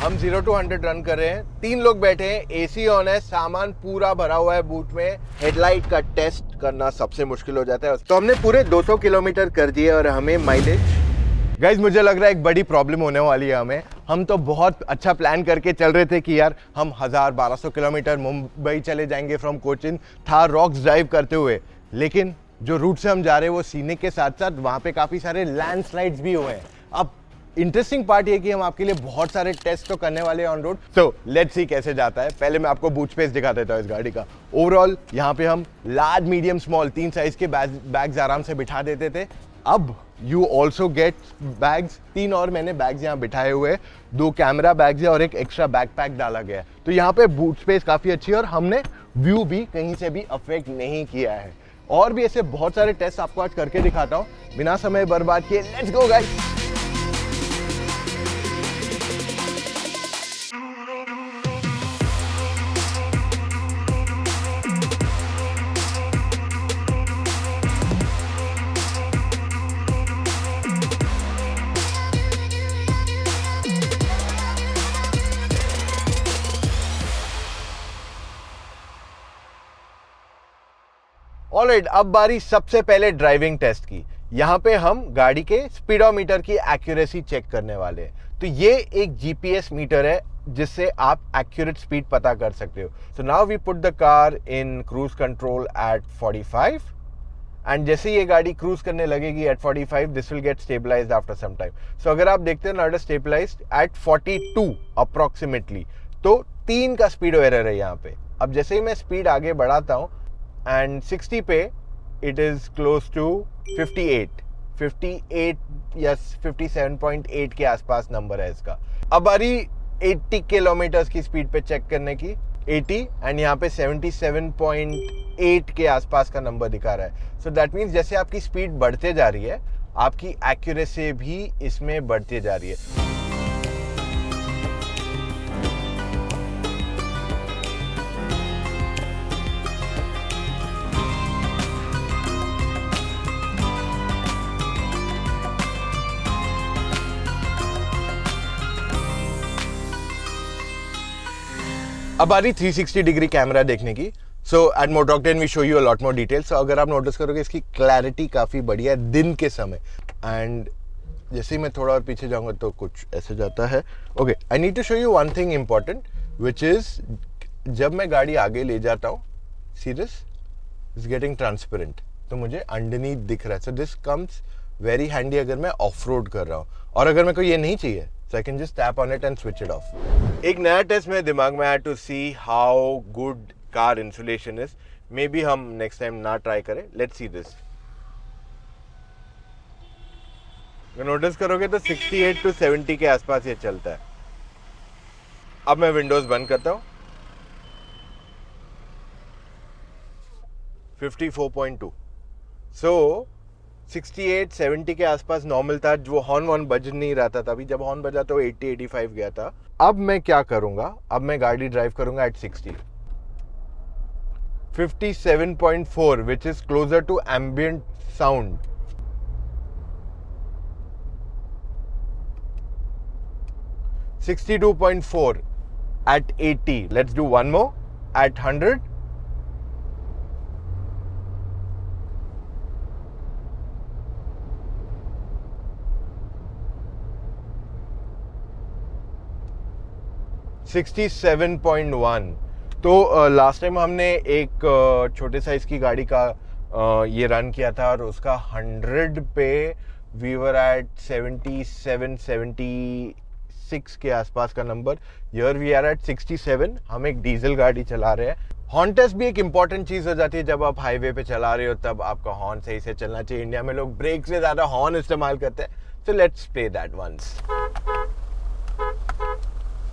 हम 0 to 100 run कर रहे हैं, 3 लोग बैठे हैं, एसी ऑन है, सामान पूरा भरा हुआ है बूट में। हेडलाइट का टेस्ट करना सबसे मुश्किल हो जाता है। तो हमने पूरे 200 किलोमीटर कर दिए और हमें माइलेज, गाइज मुझे लग रहा है एक बड़ी प्रॉब्लम होने वाली है हमें। हम तो बहुत अच्छा प्लान करके चल रहे थे कि यार हम 1000-1200 किलोमीटर मुंबई चले जाएंगे from Cochin, Thar rocks drive करते हुए, लेकिन जो रूट से हम जा रहे हैं वो सीनिक के साथ साथ वहाँ पे काफ़ी सारे लैंडस्लाइड्स भी हुए हैं। अब इंटरेस्टिंग पार्ट ये कि हम आपके लिए बहुत सारे टेस्ट तो करने वाले हैं on road. So let's see कैसे जाता है। पहले मैं आपको बूट स्पेस दिखा देता हूँ इस गाड़ी का। ओवरऑल यहाँ पे हम लार्ज, मीडियम, स्मॉल 3 साइज के बैग्स आराम से बिठा देते थे। अब यू ऑल्सो गेट बैग्स, 3 और मैंने बैग्स यहाँ बिठाए हुए, 2 कैमरा बैग्स है और एक एक्स्ट्रा बैकपैक डाला गया है। तो यहाँ पे बूट स्पेस काफ़ी अच्छी है और हमने व्यू भी कहीं से भी अफेक्ट नहीं किया है। और भी ऐसे बहुत सारे टेस्ट आपको आज करके दिखाता हूँ बिना समय बर्बाद किए। Let's go guys. ऑलराइट, अब बारी सबसे पहले ड्राइविंग टेस्ट की। यहाँ पे हम गाड़ी के स्पीडोमीटर की एक्यूरेसी चेक करने वाले हैं। तो ये एक जीपीएस मीटर है जिससे आप एक्यूरेट स्पीड पता कर सकते हो। So now we put the car in cruise control at 45 and जैसे ये गाड़ी क्रूज करने लगेगी at 45, this will get stabilized after some time. So अगर आप देखते हैं नॉट स्टेबलाइज्ड एट 42 अप्रोक्सीमेटली, तो 3 का स्पीड एरर है यहाँ पे। अब जैसे ही मैं स्पीड आगे बढ़ाता हूँ एंड 60 पे इट इज क्लोज टू 58 या 57.8 के आसपास नंबर है इसका। अब बारी 80 किलोमीटर की स्पीड पे चेक करने की, 80 एंड यहाँ पे 77.8 के आसपास का नंबर दिखा रहा है। सो दैट मीन्स जैसे आपकी स्पीड बढ़ते जा रही है, आपकी एक्यूरेसी भी इसमें बढ़ती जा रही है। अब आ रही 360 डिग्री कैमरा देखने की। सो एट मोटरॉक 10 we show you a lot more details. So अगर आप नोटिस करोगे इसकी क्लैरिटी काफ़ी बढ़िया है दिन के समय। एंड जैसे ही मैं थोड़ा और पीछे जाऊंगा तो कुछ ऐसे जाता है। Okay, I need to show you one thing important which is, जब मैं गाड़ी आगे ले जाता हूँ, see this is getting transparent, तो मुझे अंडरनीथ दिख रहा है। So this comes very handy अगर मैं ऑफ रोड कर रहा हूँ। और अगर मेरे को ये नहीं चाहिए, so I can just tap on it and switch it off. एक नया टेस्ट मेरे दिमाग में आया to see how good car insulation is. Maybe हम next time ना ट्राई करें. Let's see this. अगर नोटिस करोगे तो 68 to 70 के आसपास ये चलता है। अब मैं विंडोज बंद करता हूँ। 54.2. So 68-70 के आसपास नॉर्मल था। जो हॉर्न बज नहीं रहा था तभी, जब हॉर्न बजा तो 80-85 गया था। अब मैं क्या करूंगा, अब मैं गाड़ी ड्राइव करूंगा at 60, 57.4 which is closer to ambient sound. $62.4 at 80. Let's do one more at 100. $67.1। तो लास्ट टाइम हमने एक छोटे साइज की गाड़ी का ये रन किया था और उसका 100 पे वी वर एट 77-76 के आसपास का नंबर। Here we are at 67। हम एक डीजल गाड़ी चला रहे हैं। हॉर्न टेस्ट भी एक इंपॉर्टेंट चीज हो जाती है जब आप हाईवे पे चला रहे हो, तब आपका हॉर्न सही से चलना चाहिए। इंडिया में लोग ब्रेक से ज्यादा हॉर्न इस्तेमाल करते हैं। So let's play that once.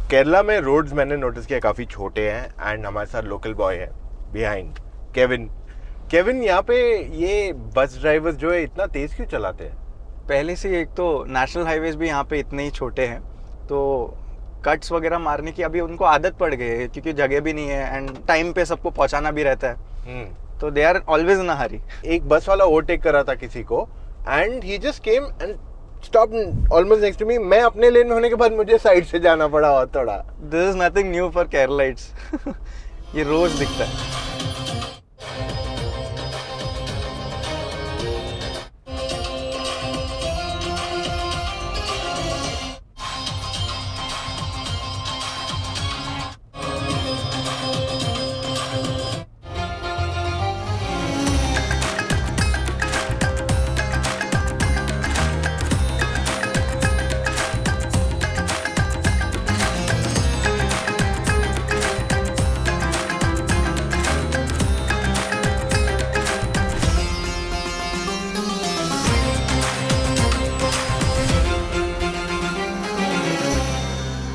Kerala में रोड्स मैंने नोटिस किया काफ़ी छोटे हैं एंड हमारे साथ लोकल बॉय है बिहाइंड, केविन। यहाँ पे ये बस ड्राइवर्स जो है इतना तेज़ क्यों चलाते हैं? पहले से एक तो नेशनल हाईवेज भी यहाँ पे इतने ही छोटे हैं, तो कट्स वगैरह मारने की अभी उनको आदत पड़ गई है क्योंकि जगह भी नहीं है एंड टाइम पे सबको पहुँचाना भी रहता है। तो दे आर ऑलवेज इन अ हरी। एक बस वाला ओवरटेक कर रहा था किसी को and he just came and stop almost next to me. मैं अपने लेन में होने के बाद मुझे साइड से जाना पड़ा और थोड़ा। This is nothing new for Keralites. ये रोज दिखता है।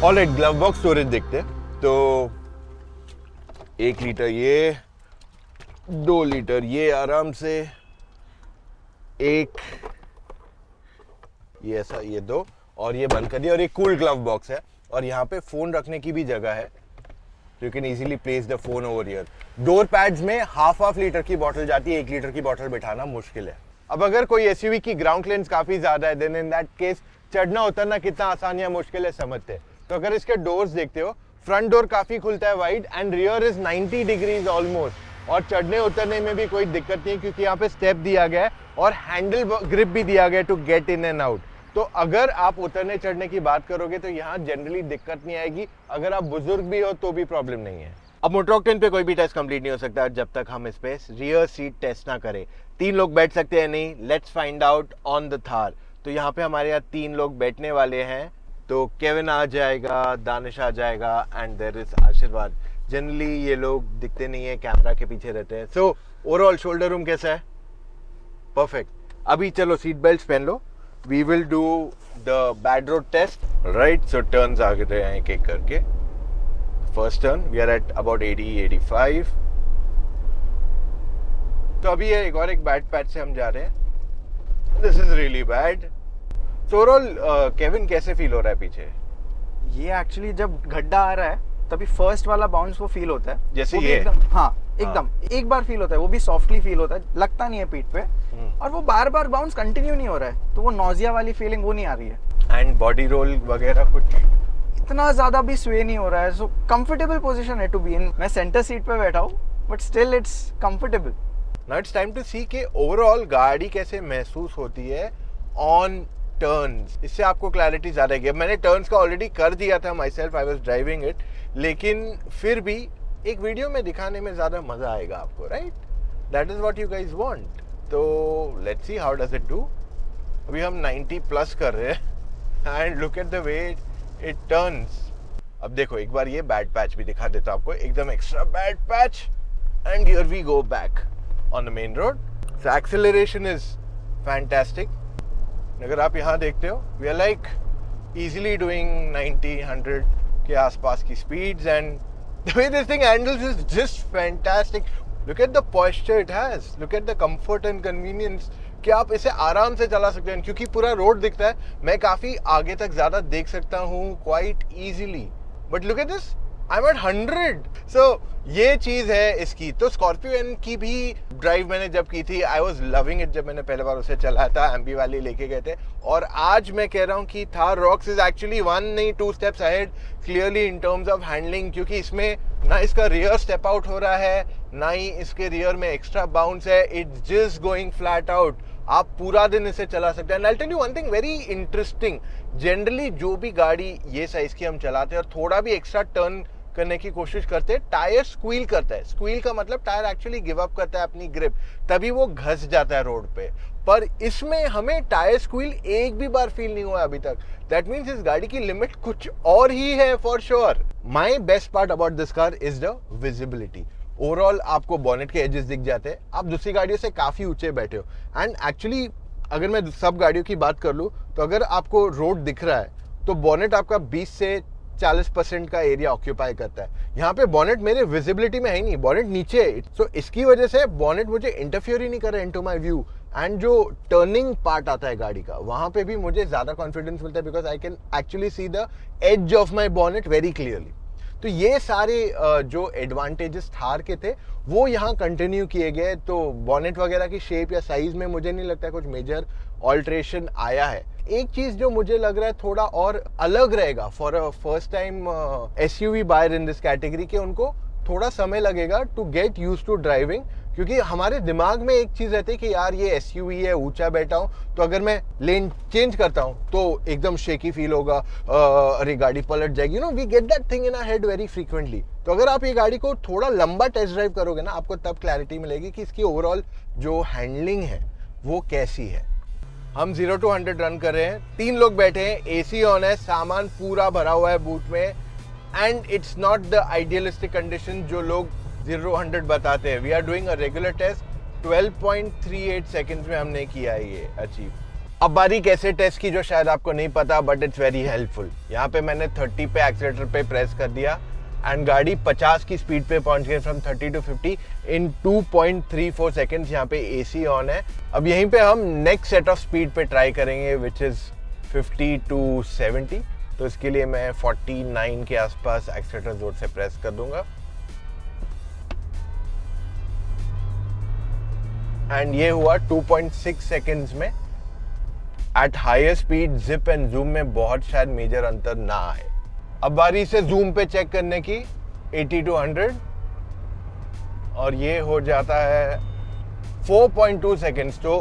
ऑलराइट, ग्लव बॉक्स स्टोरेज देखते हैं। तो 1 लीटर ये, 2 लीटर ये आराम से, एक ये ऐसा, ये 2 और ये बंद कर दिया। और एक कूल ग्लव बॉक्स है और यहाँ पे फोन रखने की भी जगह है। You can easily place the phone over here. Door pads में हाफ लीटर की बॉटल जाती है, 1 लीटर की बॉटल बिठाना मुश्किल है। अब अगर कोई एसयूवी की ग्राउंड क्लियरेंस काफी ज्यादा है, देन इन दैट केस चढ़ना उतरना कितना आसान या मुश्किल है समझते हैं। तो अगर इसके डोर्स देखते हो, फ्रंट डोर काफी खुलता है wide and rear is 90 degrees almost. और चढ़ने उतरने में भी कोई दिक्कत नहीं क्योंकि यहाँ पे स्टेप दिया गया है और हैंडल ग्रिप भी दिया गया है to get in and out. तो अगर आप उतरने चढ़ने की बात करोगे तो यहाँ जनरली दिक्कत नहीं आएगी। अगर आप बुजुर्ग भी हो तो भी प्रॉब्लम नहीं है। अब मोटर ऑक्टेन पे कोई भी टेस्ट कंप्लीट नहीं हो सकता जब तक हम इस पे रियर सीट टेस्ट ना करें। 3 लोग बैठ सकते हैं नहीं, let's find out on the Thar. तो यहाँ पे हमारे यहाँ 3 लोग बैठने वाले हैं। तो केविन आ जाएगा, दानिश आ जाएगा एंड देयर इज आशीर्वाद। जनरली ये लोग दिखते नहीं है, कैमरा के पीछे रहते हैं। सो ओवरऑल शोल्डर रूम कैसा है? परफेक्ट। अभी चलो सीट बेल्ट पहन लो। We will do the bad road test, right? So turns आ गए हैं एक एक करके। First turn we are at about 80-85। तो अभी ये एक बैड पैच से हम जा रहे हैं। This is really bad. So overall, Kevin कैसे फील हो रहा है पीछे? ये एक्चुअली जब गड्ढा आ रहा है तभी फर्स्ट वाला बाउंस वो फील होता है, जैसे वो भी ये एकदम, हाँ एकदम एक बार फील होता है, वो भी सॉफ्टली फील होता है, लगता नहीं है पीठ पे। और वो बार बार बाउंस कंटिन्यू नहीं हो रहा है, तो वो नोजिया वाली फीलिंग वो नहीं आ रही है। एंड बॉडी रोल वगैरह कुछ इतना ज्यादा भी स्वे नहीं हो रहा है। सो कंफर्टेबल पोजीशन है टू बी इन। मैं सेंटर सीट पे बैठा हूँ but still it's comfortable. Now it's time to see कि ओवरऑल गाड़ी कैसे महसूस होती है ऑन टर्न्स। इससे आपको क्लैरिटी ज्यादा है। मैंने टर्न्स का ऑलरेडी कर दिया था my self, I was driving it, लेकिन फिर भी एक वीडियो में दिखाने में ज्यादा मजा आएगा आपको, right? That is what you guys want. तो let's see how does it do. अभी हम 90 प्लस कर रहे हैं and look at the way it turns. अब देखो एक बार ये बैड पैच भी दिखा देता हूं आपको, एकदम extra bad patch. And here we go back on the main road. So acceleration is fantastic. अगर आप यहाँ देखते हो, we are like easily doing 90-100 के आसपास की speeds and the way this thing handles is just fantastic. Look at the posture it has, look at the comfort and convenience कि आप इसे आराम से चला सकते हैं क्योंकि पूरा रोड दिखता है। मैं काफी आगे तक ज्यादा देख सकता हूँ quite easily. But look at this, I am at 100। सो ये चीज है इसकी। तो स्कॉर्पियो एन की भी ड्राइव मैंने जब की थी, आई वॉज लविंग इट। जब मैंने पहले बार उसे चलाया था, एमपी वैली लेके गए थे। और आज मैं कह रहा हूँ कि थार रॉक्स इज एक्चुअली 1 नहीं 2 steps ahead clearly in terms of handling, क्योंकि इसमें ना इसका रियर स्टेप आउट हो रहा है, ना ही इसके रियर में एक्स्ट्रा बाउंस है। It's just going flat out. आप पूरा दिन इसे चला सकते हैं। I tell you one thing very interesting, generally जो भी गाड़ी ये साइज की हम चलाते हैं और थोड़ा भी एक्स्ट्रा टर्न करने की कोशिश करते हैं, टायर स्क्वील करता है। स्क्वील का मतलब टायर एक्चुअली गिव अप करता है अपनी ग्रिप, तभी वो घस जाता है रोड पे। पर इसमें हमें टायर स्क्वील एक भी बार फील नहीं हुआ अभी तक। दैट मीन्स इस गाड़ी की लिमिट कुछ और ही है for sure. My best part about this car is the visibility. Overall आपको बॉनेट के एजेस दिख जाते हैं। आप दूसरी गाड़ियों से काफी ऊंचे बैठे हो एंड एक्चुअली अगर मैं सब गाड़ियों की बात कर लूँ तो अगर आपको रोड दिख रहा है तो बॉनेट आपका 20 से 40% का एरिया ऑक्यूपाई करता है। यहाँ पे बॉनेट मेरे विजिबिलिटी में है ही नहीं, बॉनेट नीचे है। सो इसकी वजह से बॉनेट मुझे इंटरफियर ही नहीं कर रहा इनटू माय व्यू। एंड जो टर्निंग पार्ट आता है गाड़ी का, वहां पे भी मुझे ज्यादा कॉन्फिडेंस मिलता है because I can actually see the edge of my bonnet very clearly. तो ये सारे जो एडवांटेजेस थार के थे वो यहाँ कंटिन्यू किए गए। तो बॉनेट वगैरह की शेप या साइज में मुझे नहीं लगता कुछ मेजर ऑल्ट्रेशन आया है। एक चीज जो मुझे लग रहा है थोड़ा और अलग रहेगा for a first time SUV buyer in this category, कि उनको थोड़ा समय लगेगा to get use to driving, क्योंकि हमारे दिमाग में एक चीज रहती है कि यार ये एसयूवी है, ऊंचा बैठा हूं, तो अगर मैं लेन चेंज करता हूं तो एकदम शेकी फील होगा, अरे गाड़ी पलट जाएगी, you know we get that thing in our head very frequently. तो अगर आप ये गाड़ी को थोड़ा लंबा टेस्ट ड्राइव करोगे ना, आपको तब क्लैरिटी मिलेगी कि इसकी ओवरऑल जो हैंडलिंग है वो कैसी है। हम 0 to 100 रन कर रहे हैं, 3 लोग बैठे हैं, एसी ऑन है, सामान पूरा भरा हुआ है बूट में, and it's not the idealistic condition जो लोग 0 to 100 बताते हैं। We are doing a regular test, 12.38 seconds में हमने किया है ये अचीव। अब बारी कैसे टेस्ट की जो शायद आपको नहीं पता, बट इट्स वेरी हेल्पफुल। यहाँ पे मैंने 30 पे एक्सीलेटर पे प्रेस कर दिया एंड गाड़ी 50 की स्पीड पे पहुंच गई, फ्रॉम 30 to 50 इन 2.34 सेकेंड्स। यहाँ पे एसी ऑन है। अब यहीं पे हम नेक्स्ट सेट ऑफ स्पीड पे ट्राई करेंगे, विच इज 50 to 70। तो इसके लिए मैं 49 के आसपास एक्सीलेटर जोर से प्रेस कर दूंगा एंड ये हुआ 2.6 सेकेंड्स में। At higher speed zip and zoom में बहुत शायद मेजर अंतर ना आए। अब बारी से जूम पे चेक करने की, 80 to 100, और ये हो जाता है 4.2 सेकेंड्स। तो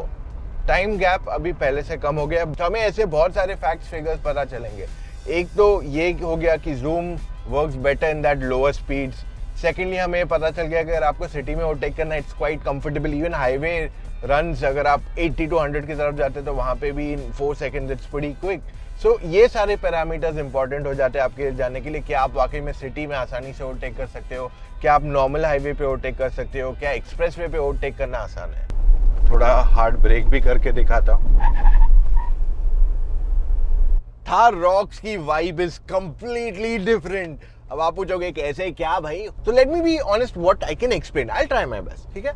टाइम गैप अभी पहले से कम हो गया। तो हमें ऐसे बहुत सारे फैक्ट्स फिगर्स पता चलेंगे। एक तो ये हो गया कि zoom works better in that lower speeds. Secondly हमें पता चल गया कि अगर आपको सिटी में ओवरटेक करना, it's quite comfortable. Even highway runs अगर आप 80 to 100 की तरफ जाते हैं तो वहाँ पे भी इन 4 सेकेंड्स इट्स प्रीटी क्विक। सो ये सारे पैरामीटर्स इंपॉर्टेंट हो जाते हैं आपके जाने के लिए, कि आप वाकई में सिटी में आसानी से ओवरटेक कर सकते हो, क्या आप नॉर्मल हाईवे पे ओवरटेक कर सकते हो, क्या एक्सप्रेस वे पे ओवरटेक करना आसान है। थोड़ा हार्ड ब्रेक भी करके दिखाता हूँ। थार रॉक्स की वाइब इज कंप्लीटली डिफरेंट। अब आप पूछोगे कैसे, क्या भाई? तो let me be honest, what I can explain, I try my best. ठीक है,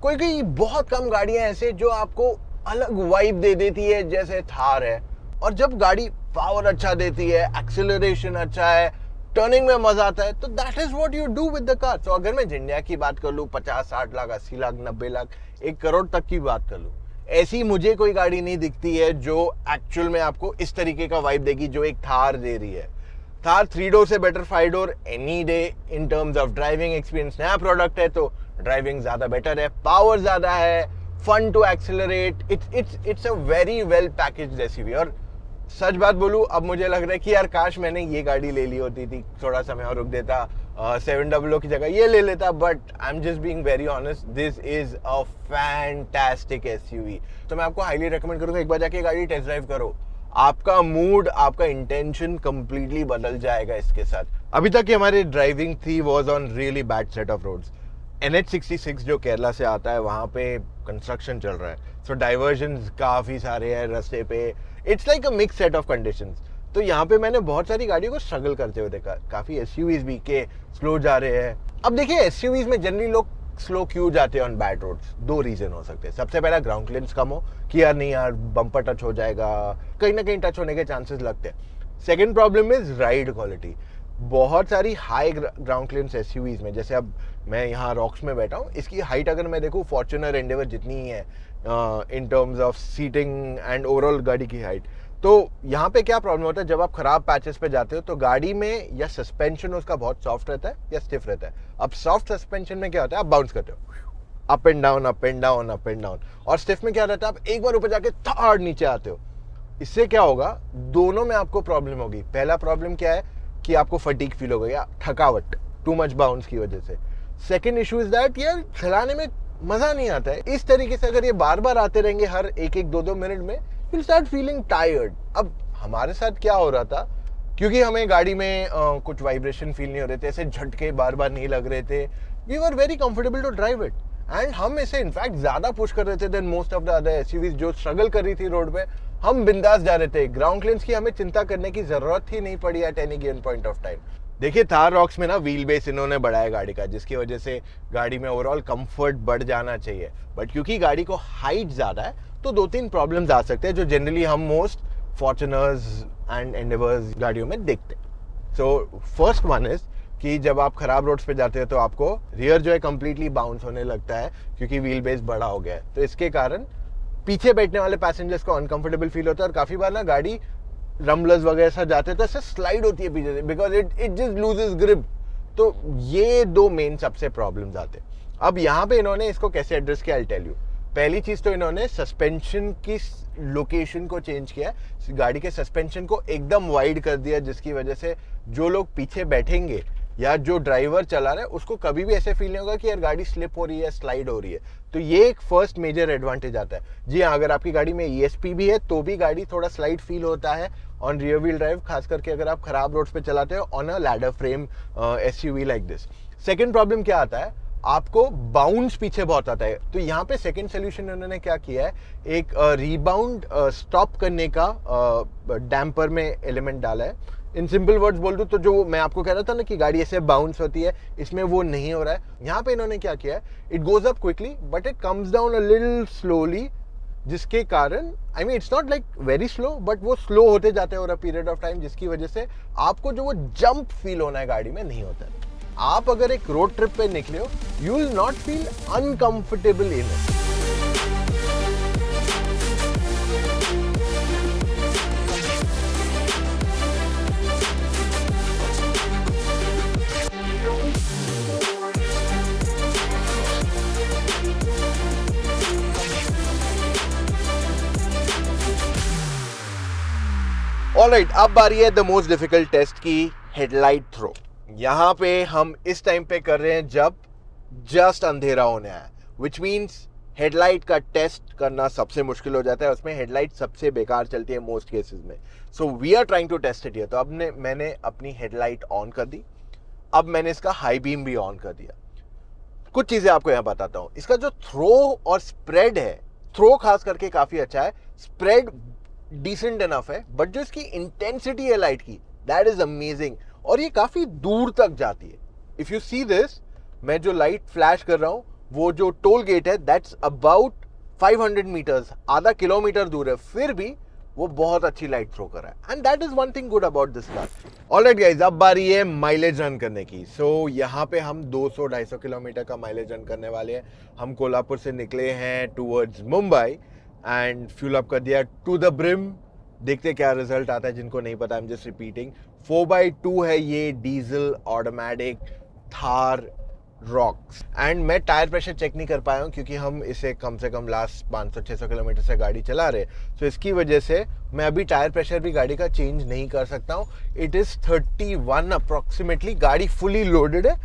कोई बहुत कम गाड़ियां ऐसे जो आपको अलग वाइब दे देती है, जैसे थार है। और जब गाड़ी पावर अच्छा देती है, एक्सेलरेशन अच्छा है, टर्निंग में मजा आता है, तो that is what you do with the car. तो अगर मैं जिंडिया की बात कर लूं, 50, 60 लाख, 80 लाख, 90 लाख, 1 करोड़ तक की बात कर लूं, ऐसी मुझे कोई गाड़ी नहीं दिखती है जो एक्चुअल में आपको इस तरीके का वाइब देगी जो एक थार दे रही है। थार 3 डोर से better 5 door any day in terms of driving experience. नया प्रोडक्ट है तो ड्राइविंग ज्यादा बेटर है, पावर ज्यादा है, fun to accelerate, it's a very well packaged SUV. और सच बात बोलूं, अब मुझे लग रहा है कि यार काश मैंने ये गाड़ी ले ली होती थी, थोड़ा समय और रुक देता, 700 की जगह ये ले लेता। But I am just being very honest, this is a fantastic SUV. तो मैं आपको हाईली रेकमेंड करूंगा, एक बार जाके गाड़ी टेस्ट ड्राइव करो। आपका मूड, आपका इंटेंशन कंप्लीटली बदल जाएगा इसके साथ। अभी तक की हमारी ड्राइविंग थी was on really bad set of roads. NH66 जो केरला से आता है, वहाँ पे कंस्ट्रक्शन चल रहा है, सो डाइवर्जन्स काफ़ी सारे हैं रास्ते पे। It's like a mix set of conditions. तो यहाँ पे मैंने बहुत सारी गाड़ियों को स्ट्रगल करते हुए देखा, काफ़ी एसयूवीज भी के स्लो जा रहे हैं। अब देखिए, एसयूवीज में जनरली लोग स्लो क्यों जाते हैं ऑन बैड रोड्स? 2 रीजन हो सकते हैं। सबसे पहला, ग्राउंड क्लियरेंस कम हो, कि यार नहीं यार बम्पर टच हो जाएगा, कहीं ना कहीं टच होने के चांसेस लगते हैं। Second problem is ride quality. बहुत सारी हाई ग्राउंड क्लियरेंस एसयूवीज में, जैसे अब मैं यहाँ रॉक्स में बैठा हूँ, इसकी हाइट अगर मैं देखूँ फॉर्च्यूनर एंडेवर जितनी ही है in terms of seating and overall गाड़ी की हाइट, तो यहाँ पे क्या प्रॉब्लम होता है, जब आप खराब पैचेस पे जाते हो तो गाड़ी में या सस्पेंशन उसका बहुत सॉफ्ट रहता है या स्टिफ रहता है। अब सॉफ्ट सस्पेंशन में क्या होता है, आप बाउंस करते हो up and down, up and down, up and down. और स्टिफ में क्या रहता है, आप एक बार ऊपर जाके थर्ड नीचे आते हो। इससे क्या होगा, दोनों में आपको प्रॉब्लम होगी। पहला प्रॉब्लम क्या है कि आपको फटीग फील होगा या थकावट, टू मच बाउंस की वजह से। सेकेंड इशू इज दैट यार चलाने में मजा नहीं आता है। इस तरीके से अगर ये बार बार आते रहेंगे हर 1-2 मिनट में, you'll start feeling tired। अब हमारे साथ क्या हो रहा था, क्योंकि हमें गाड़ी में कुछ वाइब्रेशन फील नहीं हो रहे थे, ऐसे झटके बार बार नहीं लग रहे थे, we were very comfortable to drive it. And हम इसे इनफैक्ट ज्यादा पुश कर रहे थे then most of the other SUVs जो स्ट्रगल कर रही थी रोड पे। हम बिंदास जा रहे थे, ग्राउंड क्लियरेंस की हमें चिंता करने की जरूरत ही नहीं पड़ी at any given point of time. देखिए, थार रॉक्स में ना व्हील बेस इन्होंने बढ़ाया गाड़ी का, जिसकी वजह से गाड़ी में ओवरऑल कंफर्ट बढ़ जाना चाहिए। बट क्योंकि गाड़ी को हाइट ज्यादा है तो 2-3 प्रॉब्लम्स आ सकते हैं जो जनरली हम मोस्ट फॉर्च्यूनर्स एंड एंडेवर्स गाड़ियों में देखते हैं। सो फर्स्ट वन इज कि जब आप खराब रोड्स पे जाते हो तो आपको रियर जो है कंप्लीटली बाउंस होने लगता है, क्योंकि व्हील बेस बड़ा हो गया है। तो इसके कारण पीछे बैठने वाले पैसेंजर्स को अनकंफर्टेबल फील होता है और काफी बार ना गाड़ी रम्बलर्स वगैरह से जाते हैं तो ऐसे स्लाइड होती है पीछे से, because it just loses grip. तो ये दो मेन सबसे प्रॉब्लम्स आते हैं। अब यहाँ पे इन्होंने इसको कैसे एड्रेस किया, आई टेल यू। पहली चीज तो इन्होंने सस्पेंशन की लोकेशन को चेंज किया, गाड़ी के सस्पेंशन को एकदम वाइड कर दिया, जिसकी वजह से जो लोग पीछे बैठेंगे या जो ड्राइवर चला रहा है उसको कभी भी ऐसे फील नहीं होगा कि यार गाड़ी स्लिप हो रही है, स्लाइड हो रही है। तो ये एक फर्स्ट मेजर एडवांटेज आता है। जी हाँ, अगर आपकी गाड़ी में ESP भी है तो भी गाड़ी थोड़ा स्लाइड फील होता है ऑन रियर व्हील ड्राइव, खास करके अगर आप खराब रोड्स पे चलाते हो on a ladder frame SUV like this. Second problem क्या आता है, आपको बाउंस पीछे बहुत आता है। तो यहाँ पे सेकंड सोल्यूशन उन्होंने क्या किया है, एक रीबाउंड स्टॉप करने का डैम्पर में एलिमेंट डाला है। इन सिंपल वर्ड्स बोल दूं तो जो मैं आपको कह रहा था ना कि गाड़ी ऐसे बाउंस होती है, इसमें वो नहीं हो रहा है। यहाँ पे इन्होंने क्या किया है, it goes up quickly but it comes down a little slowly, जिसके कारण I mean it's not like very slow but वो स्लो होते जाते हैं over a period of time, जिसकी वजह से आपको जो वो जंप फील होना है गाड़ी में नहीं होता है। आप अगर एक रोड ट्रिप पे निकले हो, you will not feel uncomfortable in it. Alright, अब बारी है द मोस्ट डिफिकल्ट टेस्ट की, हेडलाइट थ्रो। यहाँ पे हम इस टाइम पे कर रहे हैं जब जस्ट अंधेरा होने आया, विच मीन्स हेडलाइट का टेस्ट करना सबसे मुश्किल हो जाता है। उसमें हेडलाइट सबसे बेकार चलती है मोस्ट केसेस में। So we are trying to test it here. तो अब मैंने अपनी हेडलाइट ऑन कर दी, अब मैंने इसका हाई बीम भी ऑन कर दिया। कुछ चीजें आपको यहाँ बताता हूँ। इसका जो थ्रो और स्प्रेड है, थ्रो खास करके काफी अच्छा है, स्प्रेड डिसेंट इनफ है, बट जो इसकी इंटेंसिटी है लाइट की, दैट इज अमेजिंग और ये काफी दूर तक जाती है। इफ यू सी दिस, मैं जो लाइट फ्लैश कर रहा हूं वो जो टोल गेट है दैट्स अबाउट 500 मीटर्स, आधा किलोमीटर दूर है, फिर भी वो बहुत अच्छी लाइट थ्रो कर रहा है। And that is one thing good about this car. Alright guys, अब बारी है माइलेज रन करने की। सो यहाँ पे हम 200-250 किलोमीटर का माइलेज रन करने वाले हैं। हम कोल्हापुर से निकले हैं towards Mumbai and fuel up कर दिया टू द ब्रिम। देखते क्या रिजल्ट आता है, जिनको नहीं पता, I am just repeating. 4x2 है ये, diesel automatic Thar rocks. And मैं टायर प्रेशर चेक नहीं कर पाया हूँ क्योंकि हम इसे कम से कम लास्ट 500-600 किलोमीटर से गाड़ी चला रहे, तो इसकी वजह से मैं अभी टायर प्रेशर भी गाड़ी का चेंज नहीं कर सकता हूँ। It is 31 approximately. गाड़ी फुली लोडेड है,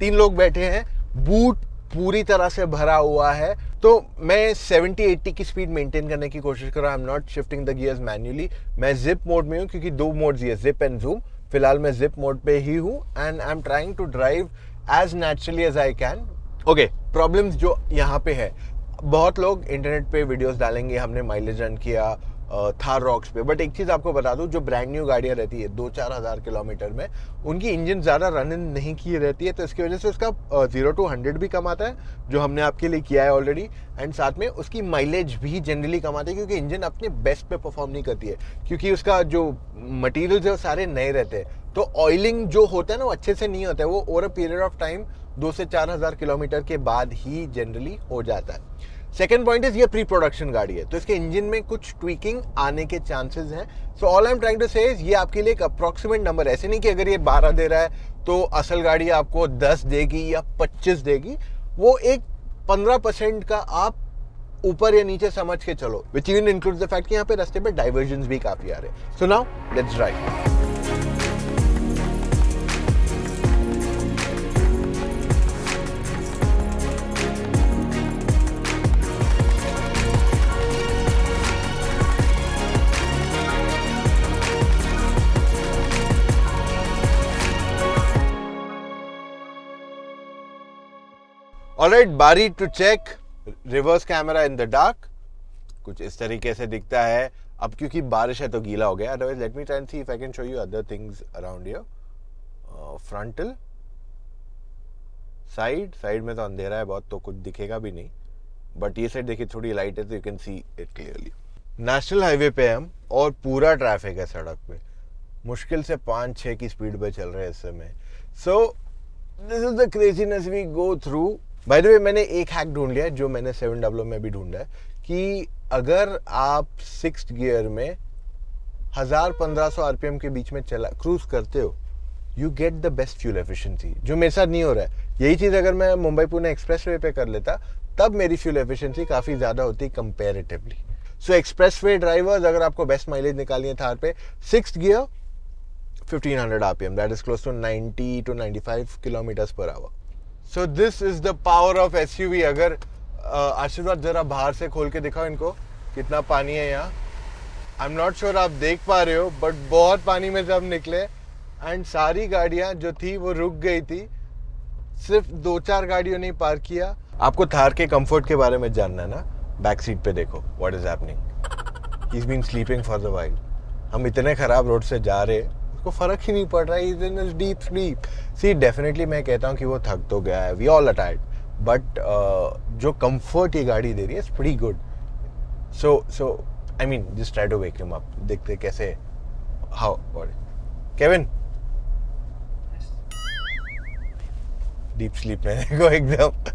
3 लोग बैठे हैं, बूट पूरी तरह से भरा हुआ है। तो मैं 70-80 की स्पीड मेंटेन करने की कोशिश कर रहा हूँ। I am not shifting the gears manually. मैं जिप मोड में हूँ क्योंकि 2 मोड्स ये, जिप एंड जूम। फिलहाल मैं जिप मोड पे ही हूँ and I am trying to drive as naturally as I can. Okay, problems जो यहाँ पे है, बहुत लोग इंटरनेट पे वीडियोस डालेंगे हमने माइलेज रन किया थार रॉक्स पे, बट एक चीज आपको बता दूं, जो ब्रांड न्यू गाड़ियां रहती है 2-4 हज़ार किलोमीटर में, उनकी इंजन ज्यादा रन इन नहीं की रहती है, तो इसकी वजह से उसका 0 to 100 भी कम आता है, जो हमने आपके लिए किया है ऑलरेडी। एंड साथ में उसकी माइलेज भी जनरली कम आती है क्योंकि इंजन अपने बेस्ट पे परफॉर्म नहीं करती है, क्योंकि उसका जो मटीरियल्स है वो सारे नए रहते हैं। तो ऑयलिंग जो होता है ना वो अच्छे से नहीं होता है, वो over a period of time 2 से 4 हज़ार किलोमीटर के बाद ही जनरली हो जाता है। सेकेंड पॉइंट इज ये प्री प्रोडक्शन गाड़ी है, तो इसके इंजन में कुछ ट्वीकिंग आने के चांसेस हैं। So all I am trying to say is ये आपके लिए एक अप्रोक्सीमेट नंबर, ऐसे नहीं कि अगर ये 12 दे रहा है तो असल गाड़ी आपको 10 देगी या 25 देगी। वो एक 15% का आप ऊपर या नीचे समझ के चलो, which even includes the fact कि यहाँ पे रास्ते पे डाइवर्जन भी काफी आ रहे हैं। So now let's drive. Alright, बारी to check reverse camera in the dark. कुछ इस तरीके से दिखता है। अब क्योंकि बारिश है तो गीला हो गया, otherwise let me try and see if I can show you other things around here. Frontal side में तो अंधेरा है बहुत, तो कुछ दिखेगा भी नहीं, बट ये साइड देखिए थोड़ी लाइट है तो you can see it clearly. National highway पे हम और पूरा ट्रैफिक है सड़क पे, मुश्किल से 5-6 की स्पीड पे चल रहे हैं इस समय। So this is the craziness we go through. By the way, मैंने एक हैक ढूंढ लिया जो मैंने 700 में भी ढूंढा है कि अगर आप 6th गियर में 1000-1500 आरपीएम के बीच में चला क्रूज करते हो, you get the best fuel efficiency, जो मेरे साथ नहीं हो रहा है। यही चीज़ अगर मैं मुंबई पुणे एक्सप्रेस वे पे कर लेता, तब मेरी फ्यूल एफिशिएंसी काफ़ी ज़्यादा होती comparatively. So expressway drivers, अगर आपको बेस्ट माइलेज निकालनी है थार पे, 6th gear 1500 RPM, that is close to 90 to 95 kilometres per hour. So this is the power of SUV. अगर आशीर्वाद जरा बाहर से खोल के दिखाओ इनको, कितना पानी है यहाँ। आई एम नॉट श्योर आप देख पा रहे हो, बट बहुत पानी में जब निकले एंड सारी गाड़ियां जो थी वो रुक गई थी, सिर्फ 2-4 गाड़ियों ने पार किया। आपको थार के कंफर्ट के बारे में जानना है ना, बैक सीट पे देखो what is happening. He is been sleeping for the while. हम इतने खराब रोड से जा रहे, उसको फर्क ही नहीं पड़ रहा है, is in his deep sleep. See definitely मैं कहता हूँ कि वो थक तो गया है, we all are tired, but जो कंफर्ट ये गाड़ी दे रही है it's pretty good. So I mean just try to wake him up, देखते कैसे। हाउ केविन डीप स्लीप में देखो एकदम।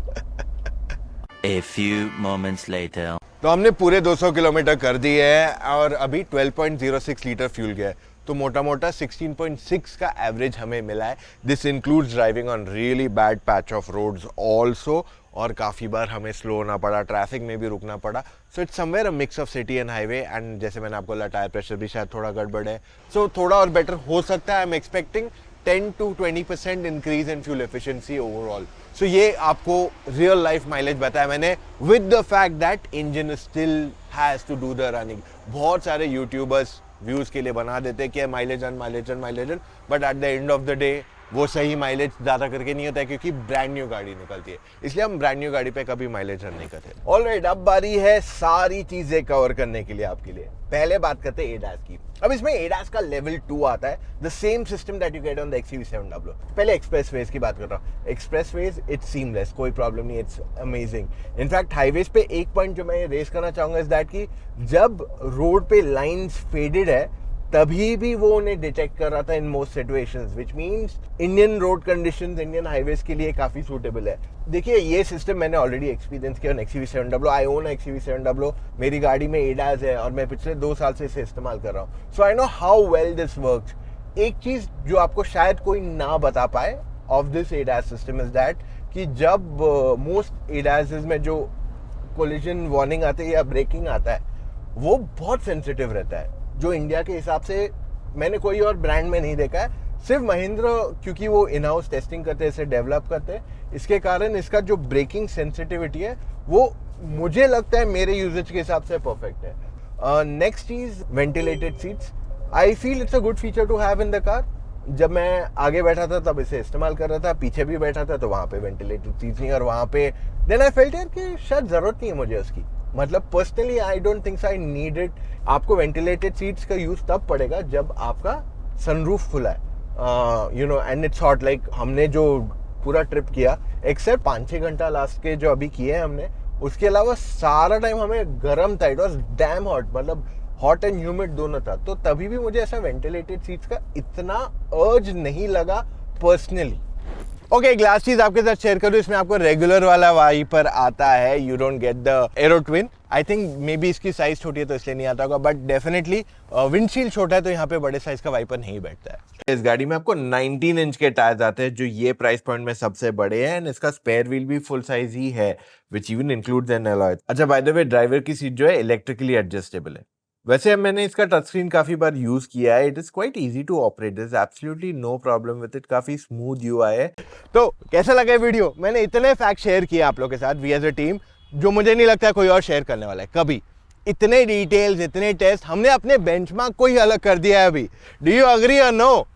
A few moments later. तो हमने पूरे 200 किलोमीटर कर दिए है और अभी 12.06 लीटर फ्यूल गया है, तो मोटा मोटा 16.6 का एवरेज हमें मिला है। This includes driving on really bad patch of roads also, और काफ़ी बार हमें स्लो होना पड़ा, ट्रैफिक में भी रुकना पड़ा। So it's somewhere a mix of city and highway, and जैसे मैंने आपको बोला टायर प्रेशर भी शायद थोड़ा गड़बड़ है, सो थोड़ा और बेटर हो सकता है। I am expecting 10 to 20% increase in fuel efficiency overall. So ये आपको रियल लाइफ माइलेज बताया मैंने, with the fact that engine still has to do the running. बहुत सारे यूट्यूबर्स व्यूज के लिए बना देते हैं कि माइलेज अन, but at the end of the day वो सही माइलेज ज़्यादा करके नहीं होता है, क्योंकि ब्रांड न्यू गाड़ी निकलती है, इसलिए हम ब्रांड न्यू गाड़ी पे कभी माइलेज रन नहीं करते। ऑलराइट, अब बारी है सारी चीज़ें कवर करने के लिए आपके लिए। पहले बात करते हैं एडास की। अब इसमें एडास का लेवल 2 आता है, the same system that you get on the XUV700। पहले एक्सप्रेसवेज की बात कर रहा हूँ। एक्सप्रेसवेज इट्स सीमलेस, कोई प्रॉब्लम नहीं, इट्स अमेजिंग। इनफैक्ट हाईवेज पे एक पॉइंट जो मैं रेस करना चाहूंगा इज दैट कि जब रोड पे लाइंस फेडेड है, तभी भी वो उन्हें डिटेक्ट कर रहा था in most situations, which means Indian road conditions, Indian highways के लिए काफी सूटेबल है। देखिए ये सिस्टम मैंने ऑलरेडी एक्सपीरियंस किया on XUV700। I own XUV700, मेरी गाड़ी में एडास है और मैं पिछले 2 साल से इसे इस्तेमाल कर रहा हूँ। So I know how well this works. एक चीज जो आपको शायद कोई ना बता पाए of this ADAS system is that कि जब मोस्ट एडासेस में जो कोलिजन वार्निंग आती है या ब्रेकिंग आता है, वो बहुत सेंसिटिव रहता है, जो इंडिया के हिसाब से मैंने कोई और ब्रांड में नहीं देखा है। सिर्फ महिंद्रा, क्योंकि वो इन हाउस टेस्टिंग करते हैं, इसे डेवलप करते हैं, इसके कारण इसका जो ब्रेकिंग सेंसिटिविटी है वो मुझे लगता है मेरे यूजेज के हिसाब से परफेक्ट है। नेक्स्ट चीज, ventilated seats. I feel it's a good feature to have in the car. जब मैं आगे बैठा था तब इसे इस्तेमाल कर रहा था, पीछे भी बैठा था तो वहाँ पे वेंटिलेटेड सीट्स नहीं, और वहाँ पे देन आई फेल्ट यार कि शायद जरूरत नहीं है मुझे उसकी। मतलब personally I don't think I need it. आपको वेंटिलेटेड सीट्स का यूज तब पड़ेगा जब आपका सनरूफ खुला है, you know, and it's hot. Like हमने जो पूरा ट्रिप किया, एक्सेप्ट 5-6 घंटा लास्ट के जो अभी किए हैं हमने, उसके अलावा सारा टाइम हमें गर्म था। इट वॉज डैम हॉट, मतलब हॉट एंड ह्यूमिड दोनों था, तो तभी भी मुझे ऐसा वेंटिलेटेड सीट्स का इतना अर्ज नहीं लगा पर्सनली। ओके, एक लास्ट चीज आपके साथ शेयर करूं, इसमें आपको रेगुलर वाला वाइपर आता है, you don't get the arrow twin. I think may be इसकी साइज छोटी है तो इसलिए नहीं आता होगा, बट डेफिनेटली विंडशील्ड छोटा है तो यहाँ पे बड़े साइज का वाइपर नहीं बैठता है। इस गाड़ी में आपको 19 इंच के टायर्स आते हैं, जो ये प्राइस पॉइंट में सबसे बड़े हैं, एंड इसका स्पेयर व्हील भी फुल साइज ही है, which even includes N alloy. अच्छा, बाय द वे, ड्राइवर की सीट जो है इलेक्ट्रिकली एडजस्टेबल है। वैसे मैंने इसका टच स्क्रीन काफी बार यूज किया है, it is quite easy to operate, this absolutely no problem with it, काफी स्मूथ यूआई है। तो कैसा लगा वीडियो? मैंने इतने फैक्ट शेयर किए आप लोगों के साथ, वी एज अ टीम, जो मुझे नहीं लगता कोई और शेयर करने वाला है कभी। इतने डिटेल्स, इतने टेस्ट, हमने अपने बेंचमार्क को ही अलग कर दिया है अभी। डू यू एग्री और नो?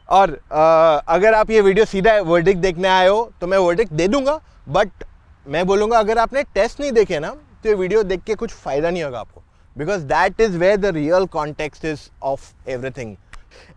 और अगर आप ये वीडियो सीधा वर्डिक्ट देखने आए हो तो मैं वर्डिक्ट दे दूंगा, बट मैं बोलूंगा अगर आपने टेस्ट नहीं देखे ना तो ये वीडियो देख के कुछ फायदा नहीं होगा आपको, because that is where the real context is of everything.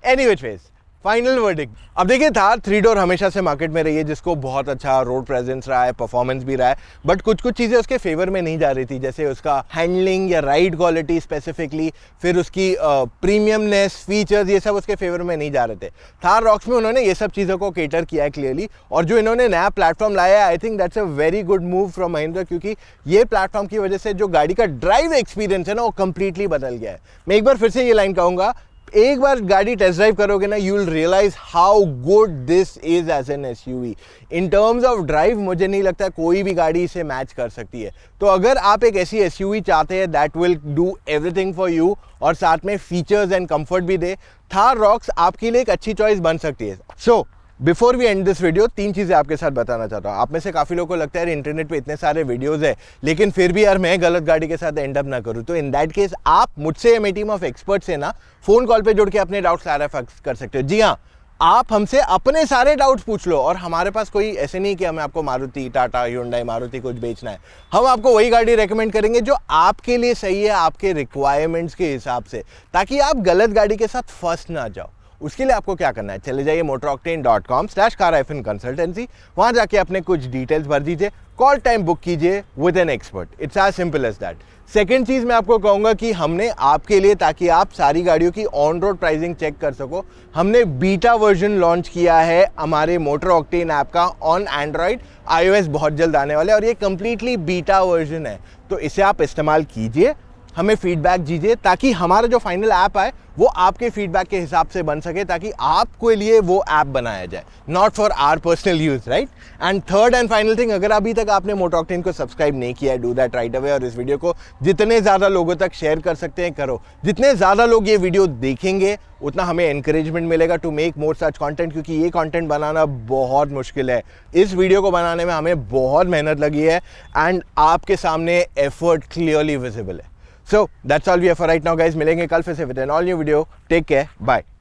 Any which ways, final verdict. अब देखिए थार 3 डोर हमेशा से मार्केट में रही है, जिसको बहुत अच्छा रोड प्रेजेंस रहा है, परफॉर्मेंस भी रहा है, बट कुछ कुछ चीज़ें उसके फेवर में नहीं जा रही थी, जैसे उसका हैंडलिंग या राइड क्वालिटी स्पेसिफिकली, फिर उसकी प्रीमियमनेस, फीचर्स, ये सब उसके फेवर में नहीं जा रहे थे। थार रॉक्स में उन्होंने ये सब चीज़ों को केटर किया है क्लियरली, और जो इन्होंने नया प्लेटफॉर्म लाया है, I think that's a very good move from Mahindra, क्योंकि ये प्लेटफॉर्म की वजह से जो गाड़ी का ड्राइव एक्सपीरियंस है ना, वो कंप्लीटली बदल गया है। मैं एक बार फिर से ये लाइन कहूँगा, एक बार गाड़ी टेस्ट ड्राइव करोगे ना, you will realise how good this is as an SUV. In terms of drive मुझे नहीं लगता कोई भी गाड़ी इसे मैच कर सकती है। तो अगर आप एक ऐसी एसयूवी चाहते हैं that will do everything for you और साथ में फीचर्स एंड कंफर्ट भी दे, थार रॉक्स आपके लिए एक अच्छी चॉइस बन सकती है। So before we end this video, 3 चीज़ें आपके साथ बताना चाहता हूँ। आप में से काफ़ी लोगों को लगता है इंटरनेट पे इतने सारे वीडियोस है, लेकिन फिर भी यार मैं गलत गाड़ी के साथ एंड अप ना करूँ, तो इन दैट केस आप मुझसे, मेरी टीम ऑफ एक्सपर्ट से ना फ़ोन कॉल पे जुड़ के अपने डाउट्स क्लैरिफाई कर सकते हो। जी हाँ, आप हमसे अपने सारे डाउट्स पूछ लो, और हमारे पास कोई ऐसे नहीं कि हमें आपको मारुति, टाटा, ह्यूंडई, मारुति कुछ बेचना है। हम आपको वही गाड़ी रेकमेंड करेंगे जो आपके लिए सही है, आपके रिक्वायरमेंट्स के हिसाब से, ताकि आप गलत गाड़ी के साथ फंस ना जाओ। उसके लिए आपको क्या करना है, चले जाइए motoroctane.com/car-consultancy, वहाँ जाके अपने कुछ डिटेल्स भर दीजिए, कॉल टाइम बुक कीजिए with an expert. It's as simple as that. Second चीज़ मैं आपको कहूँगा कि हमने आपके लिए, ताकि आप सारी गाड़ियों की ऑन रोड प्राइसिंग चेक कर सको, हमने बीटा वर्जन लॉन्च किया है हमारे मोटर ऑक्टेन ऐप का ऑन एंड्रॉइड, iOS बहुत जल्द आने वाले, और ये कंप्लीटली बीटा वर्जन है। तो इसे आप इस्तेमाल कीजिए, हमें फीडबैक दीजिए, ताकि हमारा जो फाइनल ऐप आए वो आपके फीडबैक के हिसाब से बन सके, ताकि आपको लिए वो ऐप बनाया जाए, not for our personal use, right. And third and final thing, अगर अभी तक आपने मोटर ऑक्टेन को सब्सक्राइब नहीं किया है, डू दैट राइट अवे, और इस वीडियो को जितने ज़्यादा लोगों तक शेयर कर सकते हैं करो। जितने ज़्यादा लोग ये वीडियो देखेंगे उतना हमें एनकरेजमेंट मिलेगा to make more such content, क्योंकि ये कंटेंट बनाना बहुत मुश्किल है। इस वीडियो को बनाने में हमें बहुत मेहनत लगी है, एंड आपके सामने एफर्ट क्लियरली विजिबल है। So that's all we have for right now, guys. मिलेंगे कल फिर से with an all new video. Take care. Bye.